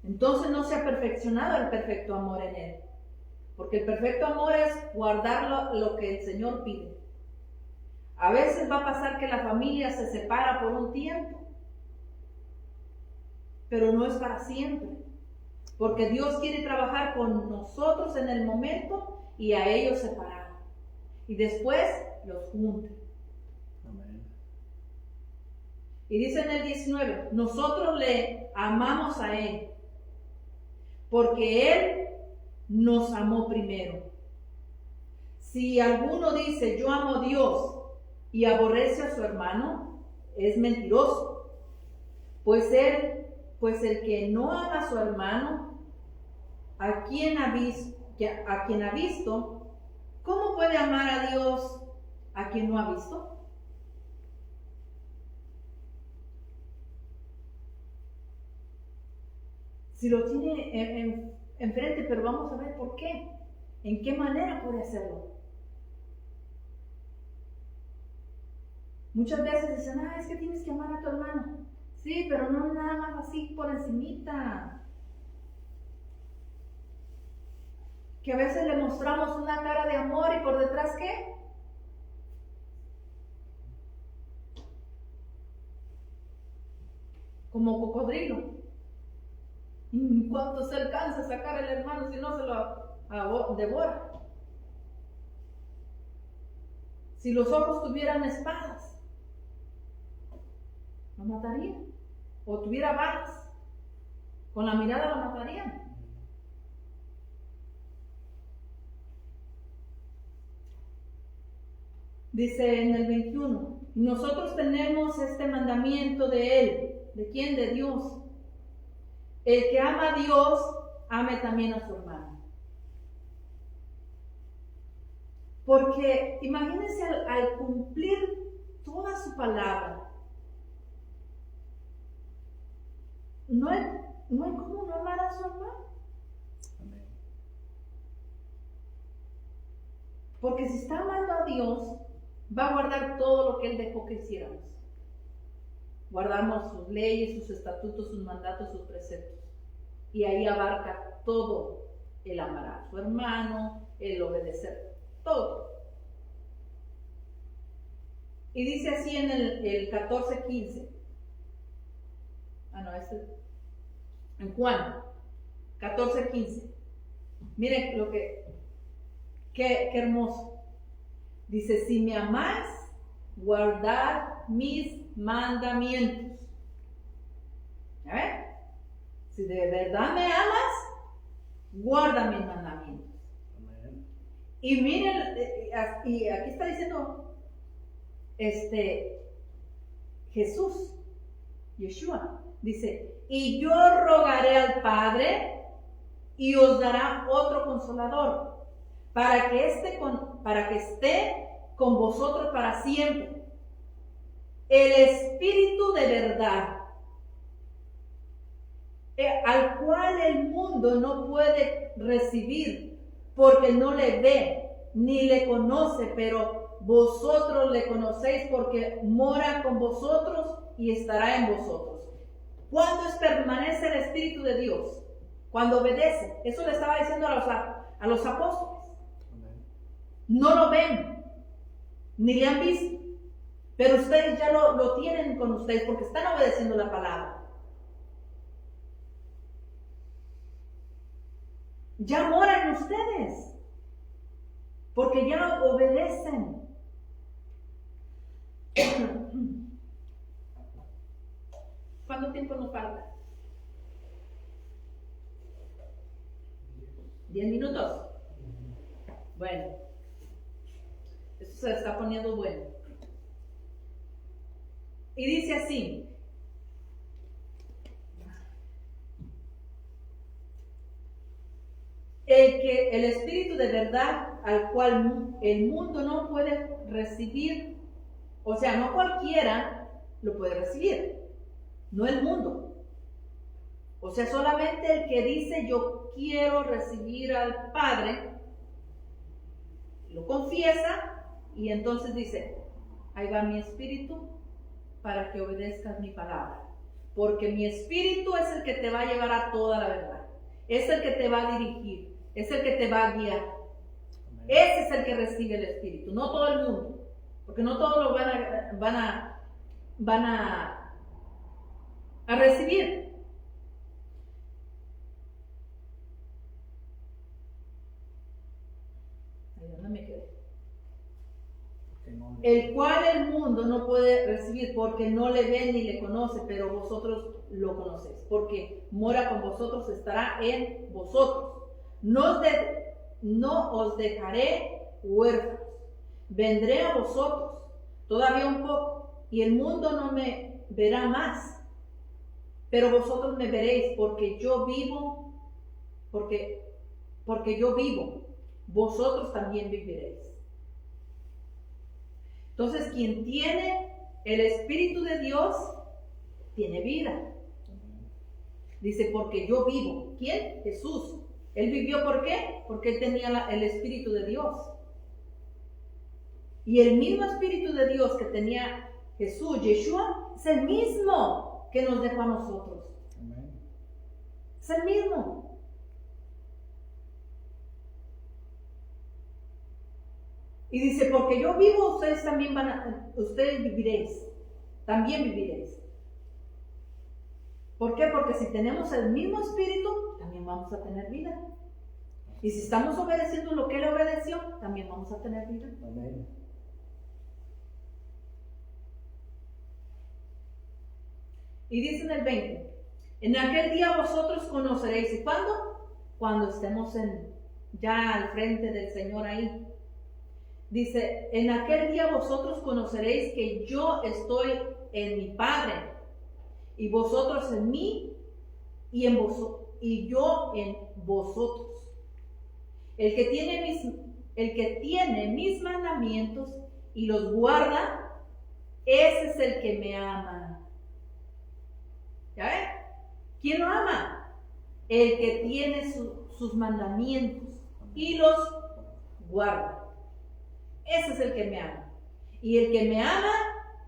Entonces no se ha perfeccionado el perfecto amor en él, porque el perfecto amor es guardar lo que el Señor pide. A veces va a pasar que la familia se separa por un tiempo, pero no es para siempre, porque Dios quiere trabajar con nosotros en el momento y a ellos separar, y después los junta. Amén. Y dice en el 19, nosotros le amamos a Él, porque Él nos amó primero. Si alguno dice, yo amo a Dios, y aborrece a su hermano, es mentiroso, pues el que no ama a su hermano, a quien ha visto, ¿cómo puede amar a Dios a quien no ha visto? Si lo tiene enfrente, pero vamos a ver por qué, en qué manera puede hacerlo. Muchas veces dicen, es que tienes que amar a tu hermano. Sí, pero no nada más así por encimita. Que a veces le mostramos una cara de amor y por detrás, ¿qué? Como cocodrilo. ¿Cuánto se alcanza a sacar el hermano si no se lo devora? Si los ojos tuvieran espadas, lo matarían. O tuviera balas, con la mirada lo matarían. Dice en el 21, nosotros tenemos este mandamiento de Él. ¿De quién? De Dios. El que ama a Dios, ame también a su hermano. Porque imagínense al cumplir toda su palabra, no hay cómo no amar a su hermano. Amén. Porque si está amando a Dios, va a guardar todo lo que Él dejó que hiciéramos. Guardamos sus leyes, sus estatutos, sus mandatos, sus preceptos. Y ahí abarca todo el amar a su hermano, el obedecer, todo. Y dice así en el 14:15. En Juan 14:15. Miren lo qué hermoso. Dice, si me amáis, guardad mis mandamientos. ¿A ver? Si de verdad me amas, guarda mis mandamientos. Amén. Y miren, y aquí está diciendo Jesús, Yeshua, dice, y yo rogaré al Padre y os dará otro consolador, para que esté con vosotros para siempre, el Espíritu de verdad, al cual el mundo no puede recibir, porque no le ve ni le conoce, pero vosotros le conocéis porque mora con vosotros y estará en vosotros. ¿Cuándo permanece el Espíritu de Dios? Cuando obedece. Eso le estaba diciendo a los apóstoles. No lo ven, ni le han visto, pero ustedes ya lo tienen con ustedes porque están obedeciendo la palabra. Ya moran ustedes, porque ya obedecen. ¿Cuánto tiempo nos falta? 10 minutos. Bueno, esto se está poniendo bueno. Y dice así: el Espíritu de verdad, al cual el mundo no puede recibir, o sea, no cualquiera lo puede recibir, no el mundo. O sea, solamente el que dice yo quiero recibir al Padre, lo confiesa y entonces dice, ahí va mi espíritu para que obedezcas mi palabra. Porque mi espíritu es el que te va a llevar a toda la verdad. Es el que te va a dirigir. Es el que te va a guiar. Amén. Ese es el que recibe el espíritu, no todo el mundo. Porque no todos lo van a recibir. El cual el mundo no puede recibir porque no le ve ni le conoce, pero vosotros lo conocéis, porque mora con vosotros, estará en vosotros. No os dejaré huérfanos, vendré a vosotros todavía un poco, y el mundo no me verá más, pero vosotros me veréis, porque yo vivo, porque yo vivo, vosotros también viviréis. Entonces, quien tiene el Espíritu de Dios, tiene vida. Dice, porque yo vivo. ¿Quién? Jesús. Él vivió, ¿por qué? Porque él tenía el Espíritu de Dios. Y el mismo Espíritu de Dios que tenía Jesús, Yeshua, es el mismo que nos dejó a nosotros. Amén. Es el mismo. Y dice, porque yo vivo, ustedes también ustedes viviréis. También viviréis. ¿Por qué? Porque si tenemos el mismo espíritu, también vamos a tener vida. Y si estamos obedeciendo lo que él obedeció, también vamos a tener vida. Amén. Y dice en el 20, en aquel día vosotros conoceréis. ¿Y cuándo? Cuando estemos ya al frente del Señor ahí. Dice, en aquel día vosotros conoceréis que yo estoy en mi Padre, y vosotros en mí, y yo en vosotros. El que tiene mis mandamientos y los guarda, ese es el que me ama. ¿Ya ven? ¿Quién lo ama? El que tiene sus mandamientos y los guarda. Ese es el que me ama. Y el que me ama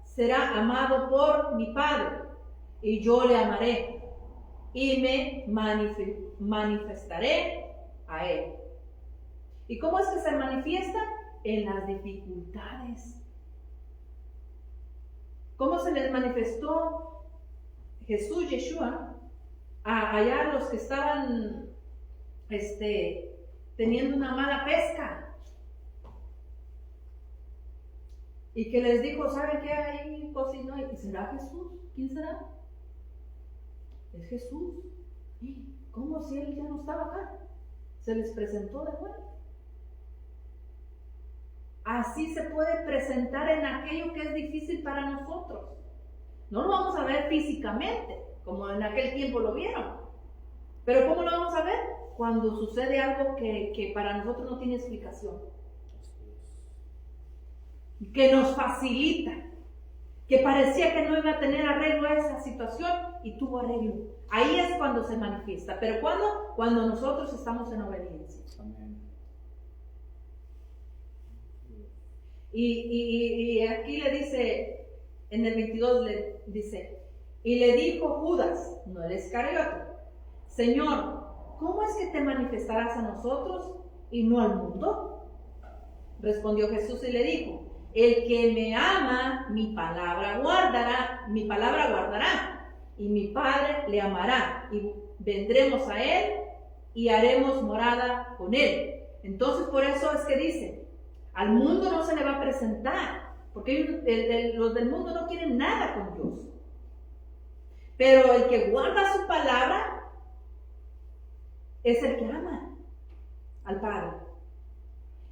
será amado por mi Padre, y yo le amaré y me manifestaré a él. ¿Y cómo es que se manifiesta? En las dificultades. ¿Cómo se les manifestó Jesús, Yeshua, allá a los que estaban teniendo una mala pesca? Y que les dijo, ¿saben qué? Ahí cocinó. ¿Y será Jesús? ¿Quién será? Es Jesús. ¿Y cómo si él ya no estaba acá? Se les presentó de vuelta. Así se puede presentar en aquello que es difícil para nosotros. No lo vamos a ver físicamente, como en aquel tiempo lo vieron. Pero ¿cómo lo vamos a ver? Cuando sucede algo que para nosotros no tiene explicación. Que nos facilita. que parecía que no iba a tener arreglo a esa situación y tuvo arreglo. Ahí es cuando se manifiesta. ¿Pero cuándo? Cuando nosotros estamos en obediencia. Amén. Y aquí le dice, en el 22 le dice, y le dijo Judas, no el Iscariote, Señor, ¿cómo es que te manifestarás a nosotros y no al mundo? Respondió Jesús y le dijo, el que me ama, mi palabra guardará, y mi Padre le amará, y vendremos a él y haremos morada con él. Entonces por eso es que dice, al mundo no se le va a presentar, porque los del mundo no quieren nada con Dios. Pero el que guarda su palabra es el que ama al Padre.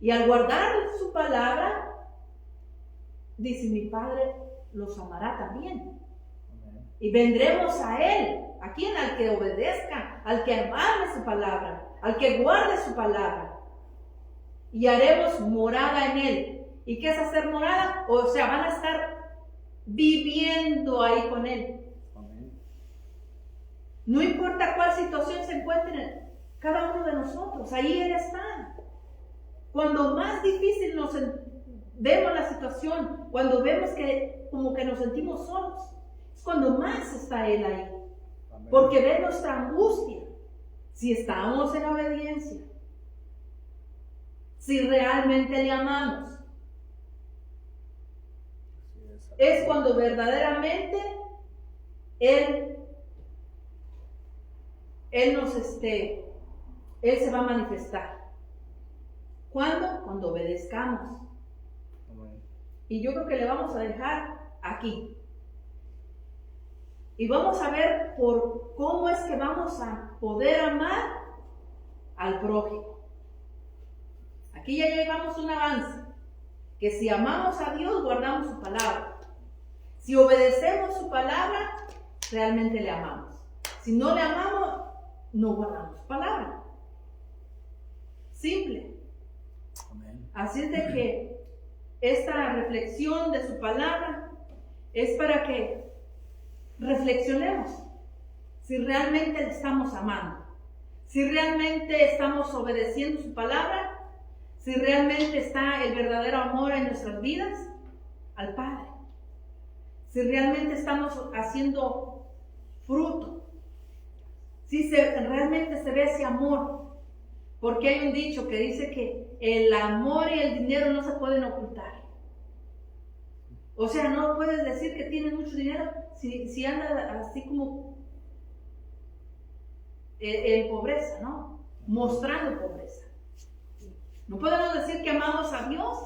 Y al guardar su palabra, dice, mi Padre los amará también. Amén. Y vendremos a Él, ¿a quién? Al que obedezca, al que amare su palabra, al que guarde su palabra. Y haremos morada en Él. ¿Y qué es hacer morada? O sea, van a estar viviendo ahí con Él. Amén. No importa cuál situación se encuentre cada uno de nosotros, ahí Él está. Cuando más difícil vemos la situación, cuando vemos que como que nos sentimos solos, es cuando más está Él ahí. Amén. Porque ve nuestra angustia. Si estamos en obediencia, si realmente le amamos, Así es cuando verdaderamente Él se va a manifestar. ¿Cuándo? Cuando obedezcamos. Amén. Y yo creo que le vamos a dejar aquí. Y vamos a ver por cómo es que vamos a poder amar al prójimo. Aquí ya llevamos un avance. Que si amamos a Dios, guardamos su palabra. Si obedecemos su palabra, realmente le amamos. Si no le amamos, no guardamos su palabra. Simple. Amén. Así es de que esta reflexión de su palabra es para que reflexionemos si realmente le estamos amando, si realmente estamos obedeciendo su palabra, si realmente está el verdadero amor en nuestras vidas al Padre, si realmente estamos haciendo fruto, si realmente se ve ese amor. Porque hay un dicho que dice que el amor y el dinero no se pueden ocultar. O sea, no puedes decir que tienes mucho dinero si andas así como en pobreza, ¿no? Mostrando pobreza. No podemos decir que amamos a Dios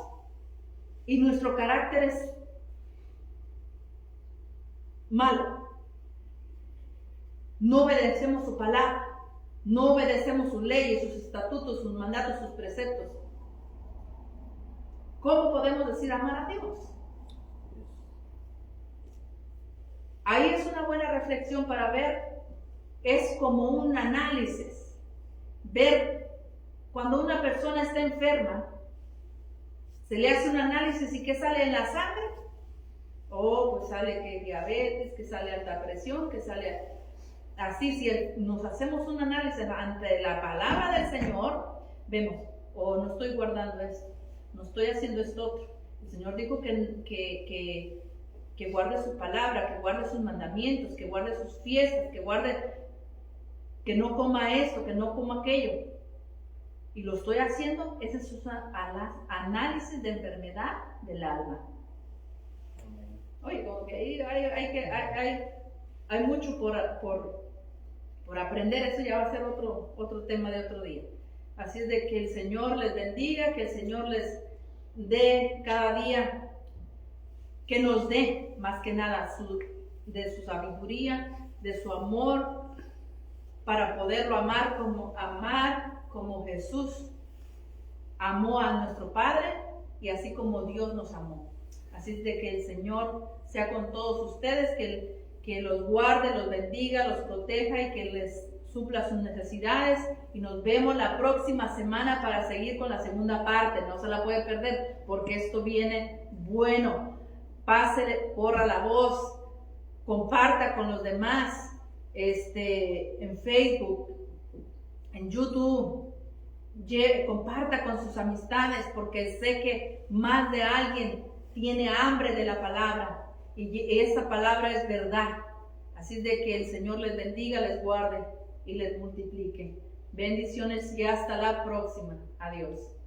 y nuestro carácter es malo. No obedecemos su palabra. No obedecemos sus leyes, sus estatutos, sus mandatos, sus preceptos. ¿Cómo podemos decir amar a Dios? Ahí es una buena reflexión para ver, es como un análisis. Ver cuando una persona está enferma, se le hace un análisis y ¿qué sale en la sangre? Oh, pues sale que diabetes, que sale alta presión, que sale... Así, si nos hacemos un análisis ante la palabra del Señor, vemos, no estoy guardando esto, no estoy haciendo esto otro. El Señor dijo que guarde su palabra, que guarde sus mandamientos, que guarde sus fiestas, que no coma esto, que no coma aquello. Y lo estoy haciendo, ese es un análisis de enfermedad del alma. Oye, como que ahí hay mucho por aprender, eso ya va a ser otro tema de otro día. Así es de que el Señor les bendiga, que el Señor les dé cada día, que nos dé más que nada de su sabiduría, de su amor, para poderlo amar como Jesús amó a nuestro Padre y así como Dios nos amó. Así es de que el Señor sea con todos ustedes, que los guarde, los bendiga, los proteja y que les supla sus necesidades. Y nos vemos la próxima semana para seguir con la segunda parte. No se la puede perder porque esto viene bueno pase, corra la voz, comparta con los demás, en Facebook, en YouTube, comparta con sus amistades, porque sé que más de alguien tiene hambre de la palabra y esa palabra es verdad. Así de que el Señor les bendiga, les guarde y les multiplique. Bendiciones y hasta la próxima. Adiós.